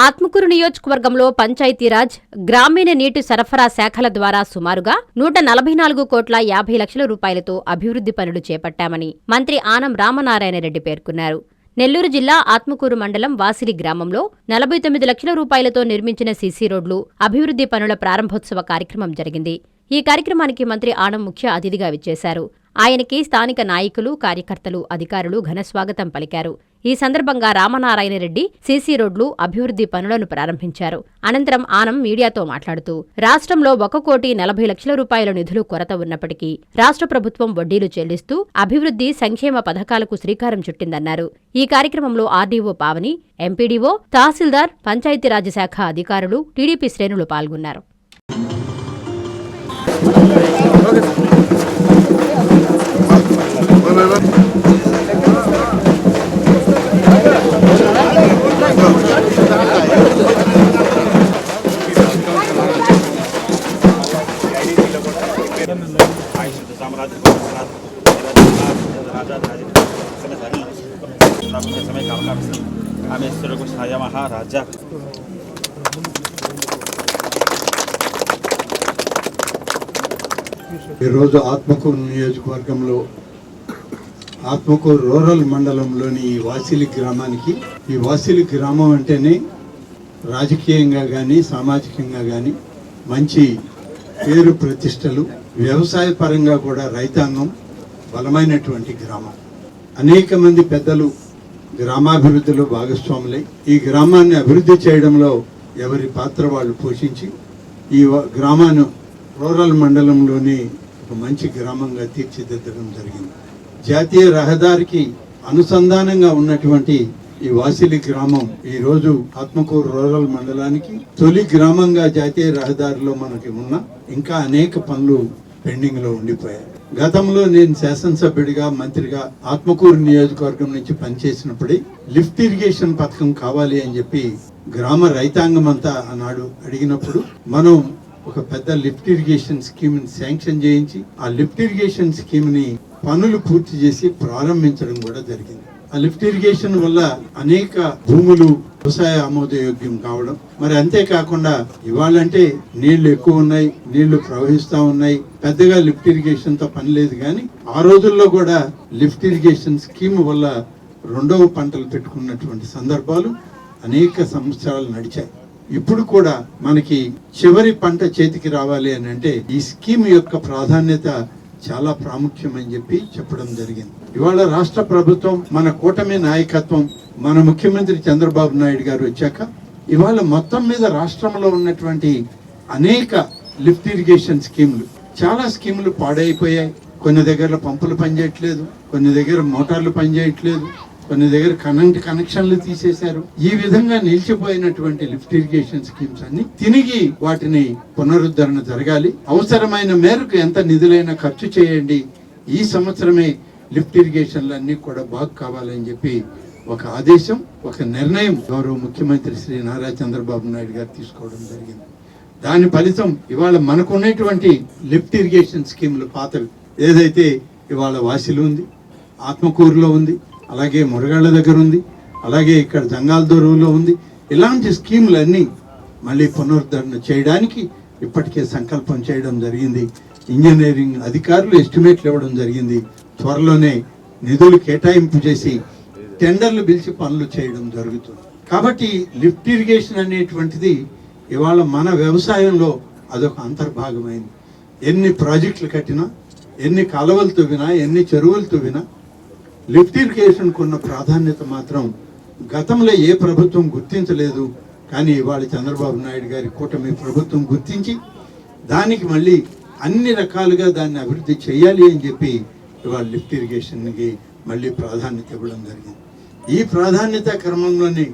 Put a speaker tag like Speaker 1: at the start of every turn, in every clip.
Speaker 1: ఆత్మకూరు నియోజకవర్గంలో పంచాయతీరాజ్, గ్రామీణ నీటి సరఫరా శాఖల ద్వారా సుమారుగా 144,50,00,000 రూపాయలతో అభివృద్ధి పనులు చేపట్టామని మంత్రి ఆనం రామనారాయణరెడ్డి పేర్కొన్నారు. నెల్లూరు జిల్లా ఆత్మకూరు మండలం వాసిలి గ్రామంలో 49 లక్షల రూపాయలతో నిర్మించిన సీసీ రోడ్లు అభివృద్ధి పనుల ప్రారంభోత్సవ కార్యక్రమం జరిగింది. ఈ కార్యక్రమానికి మంత్రి ఆనం ముఖ్య అతిథిగా విచ్చేశారు. ఆయనకి స్థానిక నాయకులు, కార్యకర్తలు, అధికారులు ఘనస్వాగతం పలికారు. ఈ సందర్భంగా రామనారాయణరెడ్డి సీసీ రోడ్లు అభివృద్ధి పనులను ప్రారంభించారు. అనంతరం ఆనం మీడియాతో మాట్లాడుతూ రాష్ట్రంలో 1,40,00,000 రూపాయల నిధులు కొరత ఉన్నప్పటికీ రాష్ట్ర ప్రభుత్వం వడ్డీలు చెల్లిస్తూ అభివృద్ధి, సంక్షేమ పథకాలకు శ్రీకారం చుట్టిందన్నారు. ఈ కార్యక్రమంలో ఆర్డీఓ పావని, ఎంపీడీఓ, తహసీల్దార్, పంచాయతీరాజ్ శాఖ అధికారులు, టీడీపీ శ్రేణులు పాల్గొన్నారు.
Speaker 2: ఈరోజు ఆత్మకూరు నియోజకవర్గంలో ఆత్మకూరు రూరల్ మండలంలోని ఈ వాసిలి గ్రామానికి, ఈ వాసిలి గ్రామం అంటేనే రాజకీయంగా కానీ సామాజికంగా కానీ మంచి పేరు ప్రతిష్టలు, వ్యవసాయ పరంగా కూడా రైతాంగం బలమైనటువంటి గ్రామం. అనేక మంది పెద్దలు గ్రామాభివృద్ధిలో భాగస్వాములై ఈ గ్రామాన్ని అభివృద్ధి చేయడంలో ఎవరి పాత్ర వాళ్ళు పోషించి ఈ గ్రామాన్ని రూరల్ మండలంలోని ఒక మంచి గ్రామంగా తీర్చిదిద్దడం జరిగింది. జాతీయ రహదారికి అనుసంధానంగా ఉన్నటువంటి ఈ వాసిలి గ్రామం ఈ రోజు ఆత్మకూరు రూరల్ మండలానికి తొలి గ్రామంగా జాతీయ రహదారిలో మనకి ఉన్న ఇంకా అనేక పనులు పెండింగ్ లో ఉండిపోయాయి. గతంలో నేను శాసనసభ్యుడిగా, మంత్రిగా ఆత్మకూరు నియోజకవర్గం నుంచి పనిచేసినప్పుడే లిఫ్ట్ ఇరిగేషన్ పథకం కావాలి అని చెప్పి గ్రామ రైతాంగం అంతా ఆనాడు అడిగినప్పుడు మనం ఒక పెద్ద లిఫ్ట్ ఇరిగేషన్ స్కీమ్ ని శాంక్షన్ చేయించి ఆ లిఫ్ట్ ఇరిగేషన్ స్కీమ్ ని పనులు పూర్తి చేసి ప్రారంభించడం కూడా జరిగింది. ఆ లిఫ్ట్ ఇరిగేషన్ వల్ల అనేక భూములు వ్యవసాయ ఆమోదయోగ్యం కావడం, మరి అంతేకాకుండా ఇవాళంటే నీళ్లు ఎక్కువ ఉన్నాయి, నీళ్లు ప్రవహిస్తా ఉన్నాయి, పెద్దగా లిఫ్ట్ ఇరిగేషన్ తో పని లేదు. కానీ ఆ రోజుల్లో కూడా లిఫ్ట్ ఇరిగేషన్ స్కీమ్ వల్ల రెండవ పంటలు పెట్టుకున్నటువంటి సందర్భాలు అనేక సంవత్సరాలు నడిచాయి. ఇప్పుడు కూడా మనకి చివరి పంట చేతికి రావాలి అని అంటే ఈ స్కీమ్ యొక్క ప్రాధాన్యత చాలా ప్రాముఖ్యమని చెప్పి చెప్పడం జరిగింది. ఇవాళ రాష్ట్ర ప్రభుత్వం, మన కూటమి నాయకత్వం, మన ముఖ్యమంత్రి చంద్రబాబు నాయుడు గారు వచ్చాక ఇవాళ మొత్తం మీద రాష్ట్రంలో ఉన్నటువంటి అనేక లిఫ్ట్ ఇరిగేషన్ స్కీములు, చాలా స్కీములు పాడైపోయాయి. కొన్ని దగ్గర పంపులు పనిచేయట్లేదు, కొన్ని దగ్గర మోటార్లు పనిచేయట్లేదు, కొన్ని దగ్గర కరెంట్ కనెక్షన్లు తీసేశారు. ఈ విధంగా నిలిచిపోయినటువంటి లిఫ్ట్ ఇరిగేషన్ స్కీమ్స్ అన్ని తిరిగి వాటిని పునరుద్ధరణ జరగాలి. అవసరమైన మేరకు ఎంత నిధులైనా ఖర్చు చేయండి. ఈ సంవత్సరమే లిఫ్ట్ ఇరిగేషన్లన్నీ కూడా బాగు కావాలని చెప్పి ఒక ఆదేశం, ఒక నిర్ణయం గౌరవ ముఖ్యమంత్రి శ్రీ నారా చంద్రబాబు నాయుడు గారు తీసుకోవడం జరిగింది. దాని ఫలితం ఇవాళ మనకున్నటువంటి లిఫ్ట్ ఇరిగేషన్ స్కీములు పాతవి ఏదైతే ఇవాళ వాసిలో ఉంది, ఆత్మకూరులో ఉంది, అలాగే మురగాళ్ళ దగ్గర ఉంది, అలాగే ఇక్కడ జంగాల్దొరువులో ఉంది. ఇలాంటి స్కీములన్నీ మళ్ళీ పునరుద్ధరణ చేయడానికి ఇప్పటికే సంకల్పం చేయడం జరిగింది. ఇంజనీరింగ్ అధికారులు ఎస్టిమేట్లు ఇవ్వడం జరిగింది. త్వరలోనే నిధులు కేటాయింపు చేసి టెండర్లు పిలిచి పనులు చేయడం జరుగుతుంది. కాబట్టి లిఫ్ట్ ఇరిగేషన్ అనేటువంటిది ఇవాళ మన వ్యవసాయంలో అదొక అంతర్భాగమైంది. ఎన్ని ప్రాజెక్టులు కట్టినా, ఎన్ని కాలువలు తవ్వినా, ఎన్ని చెరువులు తవ్వినా లిఫ్ట్ ఇరిగేషన్కు ఉన్న ప్రాధాన్యత మాత్రం గతంలో ఏ ప్రభుత్వం గుర్తించలేదు. కానీ ఇవాళ చంద్రబాబు నాయుడు గారి కూటమి ప్రభుత్వం గుర్తించి దానికి మళ్ళీ అన్ని రకాలుగా దాన్ని అభివృద్ధి చేయాలి అని చెప్పి ఇవాళ లిఫ్ట్ ఇరిగేషన్కి మళ్ళీ ప్రాధాన్యత ఇవ్వడం జరిగింది. ఈ ప్రాధాన్యత క్రమంలోనే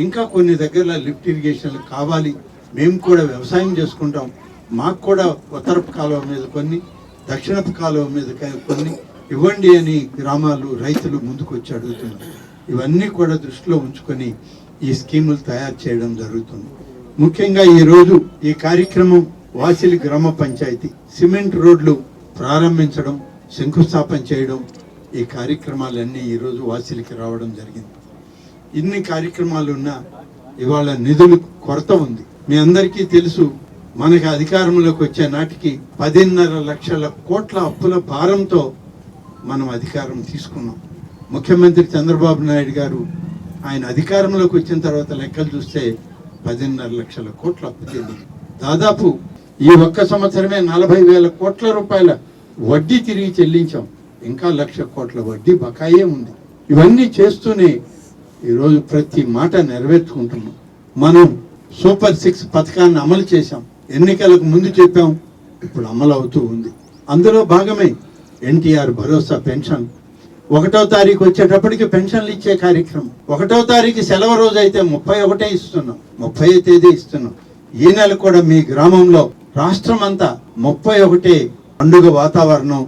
Speaker 2: ఇంకా కొన్ని దగ్గర లిఫ్ట్ ఇరిగేషన్లు కావాలి, మేము కూడా వ్యవసాయం చేసుకుంటాం, మాకు కూడా ఉత్తరపు కాలువ మీద కొన్ని, దక్షిణపు కాలువ మీద కొన్ని ఇవ్వండి అని గ్రామాలు, రైతులు ముందుకు వచ్చి అడుగుతున్నారు. ఇవన్నీ కూడా దృష్టిలో ఉంచుకొని ఈ స్కీములు తయారు చేయడం జరుగుతుంది. ముఖ్యంగా ఈరోజు ఈ కార్యక్రమం వాసిలి గ్రామ పంచాయతీ సిమెంట్ రోడ్లు ప్రారంభించడం, శంకుస్థాపన చేయడం, ఈ కార్యక్రమాలన్నీ ఈరోజు వాసిలికి రావడం జరిగింది. ఇన్ని కార్యక్రమాలు ఉన్నా ఇవాళ నిధులు కొరత ఉంది. మీ అందరికీ తెలుసు, మనకి అధికారంలోకి వచ్చే నాటికి 10.5 లక్షల కోట్ల అప్పుల భారంతో మనం అధికారం తీసుకున్నాం. ముఖ్యమంత్రి చంద్రబాబు నాయుడు గారు ఆయన అధికారంలోకి వచ్చిన తర్వాత లెక్కలు చూస్తే 10.5 లక్షల కోట్ల అప్పు చెల్లింది. దాదాపు ఈ ఒక్క సంవత్సరమే 40,000 కోట్ల రూపాయల వడ్డీ తిరిగి చెల్లించాం. ఇంకా 1,00,000 కోట్ల వడ్డీ బకాయే ఉంది. ఇవన్నీ చేస్తూనే ఈరోజు ప్రతి మాట నెరవేర్చుకుంటున్నాం. మనం సూపర్ 6 పథకాన్ని అమలు చేశాం. ఎన్నికలకు ముందు చెప్పాం, ఇప్పుడు అమలు అవుతూ ఉంది. అందులో భాగమే ఎన్టీఆర్ భరోసా పెన్షన్. 1వ తారీఖు వచ్చేటప్పటికి పెన్షన్లు ఇచ్చే కార్యక్రమం. 1వ తారీఖు సెలవు రోజు అయితే 31 ఇస్తున్నాం, 30వ తేదీ ఇస్తున్నాం. ఈ నెల కూడా మీ గ్రామంలో రాష్ట్రం అంతా 31 పండుగ వాతావరణం.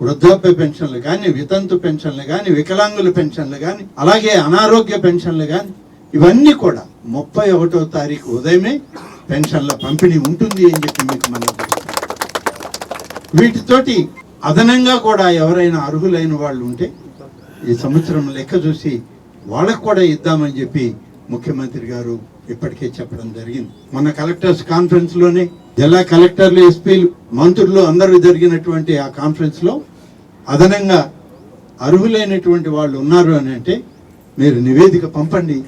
Speaker 2: వృద్ధాప్య పెన్షన్లు కానీ, వితంతు పెన్షన్లు కానీ, వికలాంగుల పెన్షన్లు కానీ, అలాగే అనారోగ్య పెన్షన్లు కానీ, ఇవన్నీ కూడా 31వ తారీఖు ఉదయమే పెన్షన్ల పంపిణీ ఉంటుంది అని చెప్పి మీకు మనం వీటితోటి అదనంగా కూడా ఎవరైనా అర్హులైన వాళ్ళు ఉంటే ఈ సంవత్సరం లెక్క చూసి వాళ్ళకు కూడా ఇద్దామని చెప్పి ముఖ్యమంత్రి గారు ఇప్పటికే చెప్పడం జరిగింది. మన కలెక్టర్స్ కాన్ఫరెన్స్ లోనే జిల్లా కలెక్టర్లు, ఎస్పీలు, మంత్రులు అందరూ జరిగినటువంటి ఆ కాన్ఫరెన్స్ లో అదనంగా అర్హులైనటువంటి వాళ్ళు ఉన్నారు అని అంటే మీరు నివేదిక పంపండి,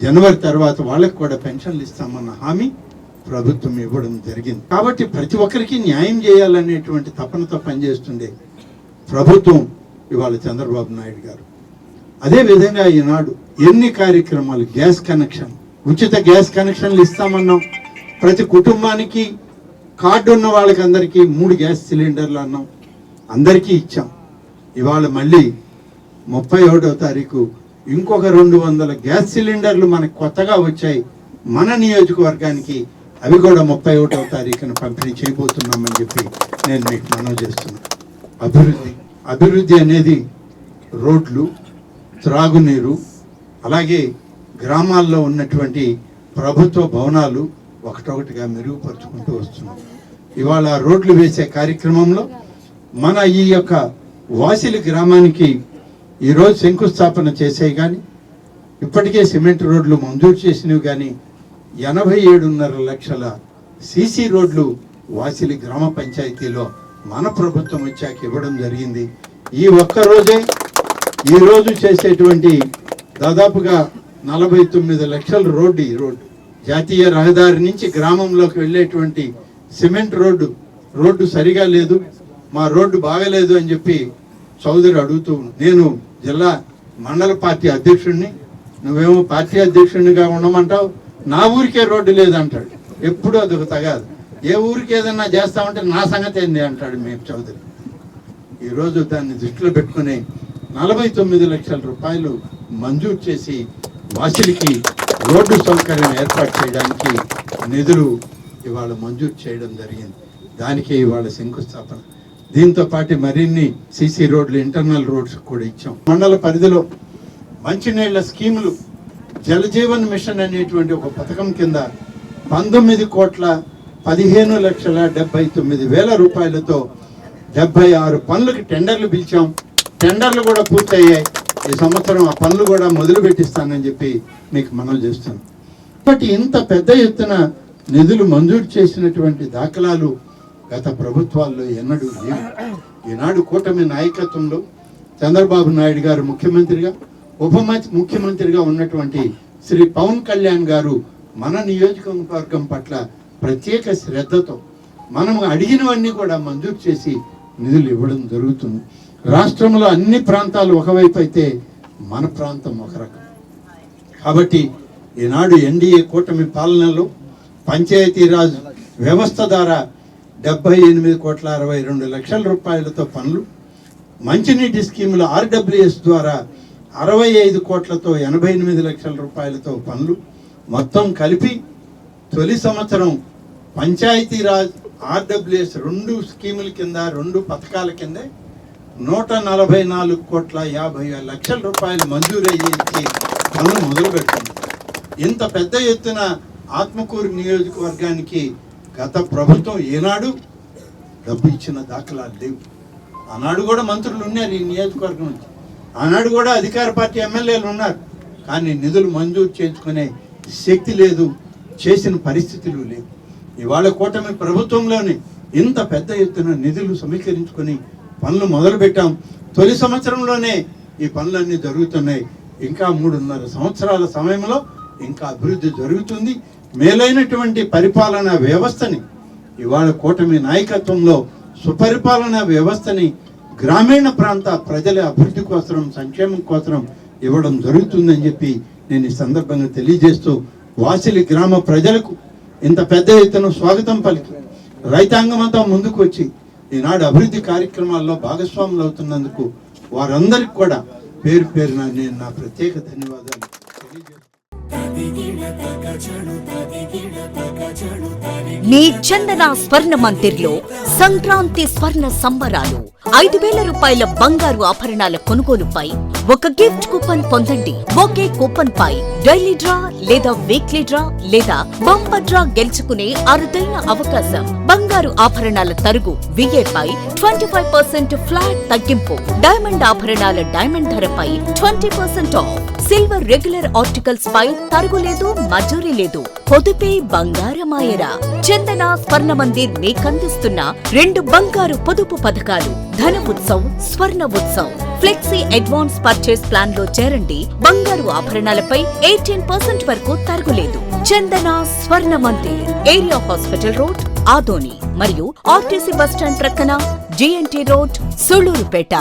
Speaker 2: జనవరి తర్వాత వాళ్ళకు కూడా పెన్షన్లు ఇస్తామన్న హామీ ప్రభుత్వం ఇవ్వడం జరిగింది. కాబట్టి ప్రతి ఒక్కరికి న్యాయం చేయాలనేటువంటి తపనతో పనిచేస్తుండే ప్రభుత్వం ఇవాళ చంద్రబాబు నాయుడు గారు. అదే విధంగా ఈనాడు ఎన్ని కార్యక్రమాలు, గ్యాస్ కనెక్షన్, ఉచిత గ్యాస్ కనెక్షన్లు ఇస్తామన్నాం. ప్రతి కుటుంబానికి కార్డు ఉన్న వాళ్ళకి అందరికీ 3 గ్యాస్ సిలిండర్లు అన్నాం, అందరికీ ఇచ్చాం. ఇవాళ మళ్ళీ 31వ తారీఖు ఇంకొక 200 గ్యాస్ సిలిండర్లు మనకు కొత్తగా వచ్చాయి మన నియోజకవర్గానికి. అవి కూడా 31వ తారీఖున పంపిణీ చేయబోతున్నామని చెప్పి నేను మీకు మనవి చేస్తున్నాను. అభివృద్ధి అనేది రోడ్లు, త్రాగునీరు, అలాగే గ్రామాల్లో ఉన్నటువంటి ప్రభుత్వ భవనాలు ఒకటొకటిగా మెరుగుపరుచుకుంటూ వస్తున్నాం. ఇవాళ రోడ్లు వేసే కార్యక్రమంలో మన ఈ యొక్క వాసిలి గ్రామానికి ఈరోజు శంకుస్థాపన చేసే కానీ, ఇప్పటికే సిమెంట్ రోడ్లు మంజూరు చేసినవి కానీ 87.5 లక్షల సీసీ రోడ్లు వాసిలి గ్రామ పంచాయతీలో మన ప్రభుత్వం వచ్చాక ఇవ్వడం జరిగింది. ఈ ఒక్క రోజే ఈరోజు చేసేటువంటి దాదాపుగా 49 లక్షల రోడ్డు, ఈ రోడ్డు జాతీయ రహదారి నుంచి గ్రామంలోకి వెళ్ళేటువంటి సిమెంట్ రోడ్డు సరిగా లేదు, మా రోడ్డు బాగలేదు అని చెప్పి చౌదరి అడుగుతూ, నేను జిల్లా మండల పార్టీ అధ్యక్షుడిని, నువ్వేమో పార్టీ అధ్యక్షుడినిగా ఉండమంటావు, నా ఊరికే రోడ్డు లేదంటాడు. ఎప్పుడు అదొక తగాదు. ఏ ఊరికి ఏదన్నా చేస్తామంటే నా సంగతి ఏంది అంటాడు మేము చౌదరి. ఈరోజు దాన్ని దృష్టిలో పెట్టుకుని 49 లక్షల రూపాయలు మంజూరు చేసి వాసిలికి రోడ్డు సౌకర్యం ఏర్పాటు చేయడానికి నిధులు ఇవాళ మంజూరు చేయడం జరిగింది. దానికే ఇవాళ శంకుస్థాపన. దీంతో పాటు మరిన్ని సీసీ రోడ్లు, ఇంటర్నల్ రోడ్స్ కూడా ఇచ్చాం. మండల పరిధిలో మంచినీళ్ల స్కీములు, జలజీవన్ మిషన్ అనేటువంటి ఒక పథకం కింద 19,15,79,000 రూపాయలతో 76 పనులకి టెండర్లు పిలిచాం. టెండర్లు కూడా పూర్తయ్యాయి. ఈ సంవత్సరం ఆ పనులు కూడా మొదలు పెట్టిస్తానని చెప్పి మీకు మనవి చేస్తాను. బట్ ఇంత పెద్ద ఎత్తున నిధులు మంజూరు చేసినటువంటి దాఖలాలు గత ప్రభుత్వాల్లో ఎన్నడూ లేవు. ఈనాడు కూటమి నాయకత్వంలో చంద్రబాబు నాయుడు గారు ముఖ్యమంత్రిగా, ఉప ముఖ్యమంత్రిగా ఉన్నటువంటి శ్రీ పవన్ కళ్యాణ్ గారు మన నియోజకవర్గం పట్ల ప్రత్యేక శ్రద్ధతో మనము అడిగినవన్నీ కూడా మంజూరు చేసి నిధులు ఇవ్వడం జరుగుతుంది. రాష్ట్రంలో అన్ని ప్రాంతాలు ఒకవైపు అయితే మన ప్రాంతం ఒక రకం. కాబట్టి ఈనాడు ఎన్డీఏ కూటమి పాలనలో పంచాయతీరాజ్ వ్యవస్థ ద్వారా 78,62 రూపాయలతో పనులు, మంచినీటి స్కీముల ఆర్డబ్ల్యూఎస్ ద్వారా 65 కోట్లతో 88 లక్షల రూపాయలతో పనులు, మొత్తం కలిపి తొలి సంవత్సరం పంచాయతీరాజ్ ఆర్డబ్ల్యూఎస్ 2 స్కీముల కింద, 2 పథకాల కింద 144,50 లక్షల రూపాయలు మంజూరయ్యేసి పనులు మొదలు పెడుతుంది. ఇంత పెద్ద ఎత్తున ఆత్మకూరు నియోజకవర్గానికి గత ప్రభుత్వం ఏనాడు డబ్బు ఇచ్చిన దాఖలాలు లేవు. ఆనాడు కూడా మంత్రులు ఉన్నారు ఈ నియోజకవర్గం నుంచి, ఆనాడు కూడా అధికార పార్టీ ఎమ్మెల్యేలు ఉన్నారు. కానీ నిధులు మంజూరు చేసుకునే శక్తి లేదు, చేసిన పరిస్థితులు లేవు. ఇవాళ కూటమి ప్రభుత్వంలోనే ఇంత పెద్ద ఎత్తున నిధులు సమీకరించుకొని పనులు మొదలుపెట్టాం. తొలి సంవత్సరంలోనే ఈ పనులన్నీ జరుగుతున్నాయి. ఇంకా 3.5 సంవత్సరాల సమయంలో ఇంకా అభివృద్ధి జరుగుతుంది. మేలైనటువంటి పరిపాలనా వ్యవస్థని ఇవాళ కూటమి నాయకత్వంలో సుపరిపాలనా వ్యవస్థని గ్రామీణ ప్రాంత ప్రజల అభివృద్ధి కోసం, సంక్షేమం కోసం ఇవ్వడం జరుగుతుందని చెప్పి నేను ఈ సందర్భంగా తెలియజేస్తూ వాసిలి గ్రామ ప్రజలకు ఇంత పెద్ద ఎత్తున స్వాగతం పలికి రైతాంగం అంతా ముందుకు వచ్చి ఈనాడు అభివృద్ధి కార్యక్రమాల్లో భాగస్వాములు అవుతున్నందుకు వారందరికీ కూడా పేరు పేరున నేను నా ప్రత్యేక ధన్యవాదాలు
Speaker 3: మీ చందన స్వర్ణ మందిర్లో సంక్రాంతి స్వర్ణ సంబరాలు. 5,000 రూపాయల బంగారు ఆభరణాల కొనుగోలుపై ఒక గిఫ్ట్ కూపన్ పొందండి. ఒకే కూపన్ పై డైలీ డ్రా లేదా వీక్లీ డ్రా లేదా బంపర్ డ్రా గెలుచుకునే అరుదైన అవకాశం. బంగారు ఆభరణాల తరుగు VA పై 25% ఫ్లాట్ తగ్గింపు. డైమండ్ ఆభరణాల డైమండ్ ధరపై 20% ఆఫ్. సిల్వర్ రెగ్యులర్ ఆర్టికల్స్ పై తరుగులేదు, మజూరీ లేదు. పొదుపే బంగారమాయరా. చందన స్వర్ణ మందిర్ మీకందిస్తున్న 2 బంగారు పొదుపు పథకాలు. ధన ఉత్సవ్, స్వర్ణ Utsav. Flexi advance purchase plan లో చేరండి. బంగారు ఆభరణాలపై 18% వరకు తరుగులేదు. చందన స్వర్ణ Mandir, area hospital road, Adoni మరియు ఆర్టీసీ బస్టాండ్ ప్రక్కన GNT రోడ్, సుళ్లూరుపేట.